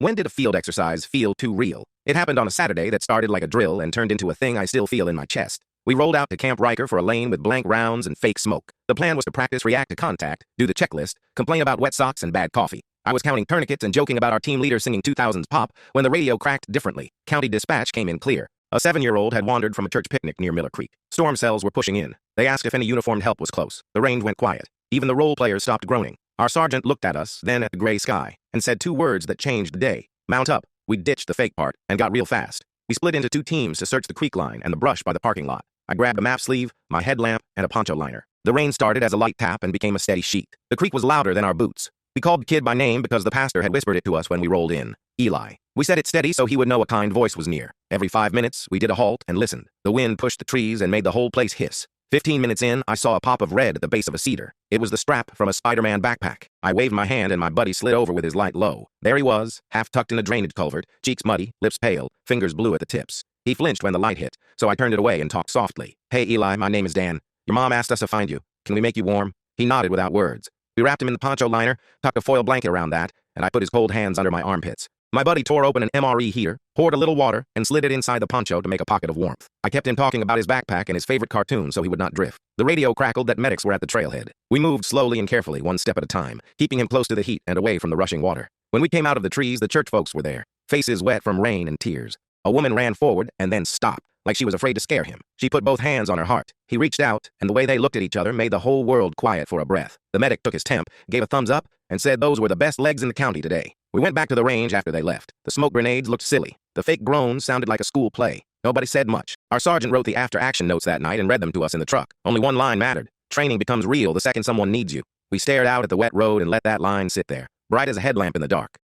When did a field exercise feel too real? It happened on a Saturday that started like a drill and turned into a thing I still feel in my chest. We rolled out to Camp Riker for a lane with blank rounds and fake smoke. The plan was to practice react to contact, do the checklist, complain about wet socks and bad coffee. I was counting tourniquets and joking about our team leader singing 2000s pop when the radio cracked differently. County dispatch came in clear. A 7-year-old had wandered from a church picnic near Miller Creek. Storm cells were pushing in. They asked if any uniformed help was close. The range went quiet. Even the role players stopped groaning. Our sergeant looked at us, then at the gray sky, and said 2 words that changed the day. Mount up. We ditched the fake part and got real fast. We split into 2 teams to search the creek line and the brush by the parking lot. I grabbed a map sleeve, my headlamp, and a poncho liner. The rain started as a light tap and became a steady sheet. The creek was louder than our boots. We called the kid by name because the pastor had whispered it to us when we rolled in. Eli. We said it steady so he would know a kind voice was near. Every 5 minutes, we did a halt and listened. The wind pushed the trees and made the whole place hiss. 15 minutes in, I saw a pop of red at the base of a cedar. It was the strap from a Spider-Man backpack. I waved my hand and my buddy slid over with his light low. There he was, half tucked in a drainage culvert, cheeks muddy, lips pale, fingers blue at the tips. He flinched when the light hit, so I turned it away and talked softly. Hey Eli, my name is Dan. Your mom asked us to find you. Can we make you warm? He nodded without words. We wrapped him in the poncho liner, tucked a foil blanket around that, and I put his cold hands under my armpits. My buddy tore open an MRE heater, poured a little water, and slid it inside the poncho to make a pocket of warmth. I kept him talking about his backpack and his favorite cartoon so he would not drift. The radio crackled that medics were at the trailhead. We moved slowly and carefully, 1 step at a time, keeping him close to the heat and away from the rushing water. When we came out of the trees, the church folks were there, faces wet from rain and tears. A woman ran forward and then stopped, like she was afraid to scare him. She put both hands on her heart. He reached out, and the way they looked at each other made the whole world quiet for a breath. The medic took his temp, gave a thumbs up, and said those were the best legs in the county today. We went back to the range after they left. The smoke grenades looked silly. The fake groans sounded like a school play. Nobody said much. Our sergeant wrote the after-action notes that night and read them to us in the truck. Only one line mattered. Training becomes real the second someone needs you. We stared out at the wet road and let that line sit there, bright as a headlamp in the dark.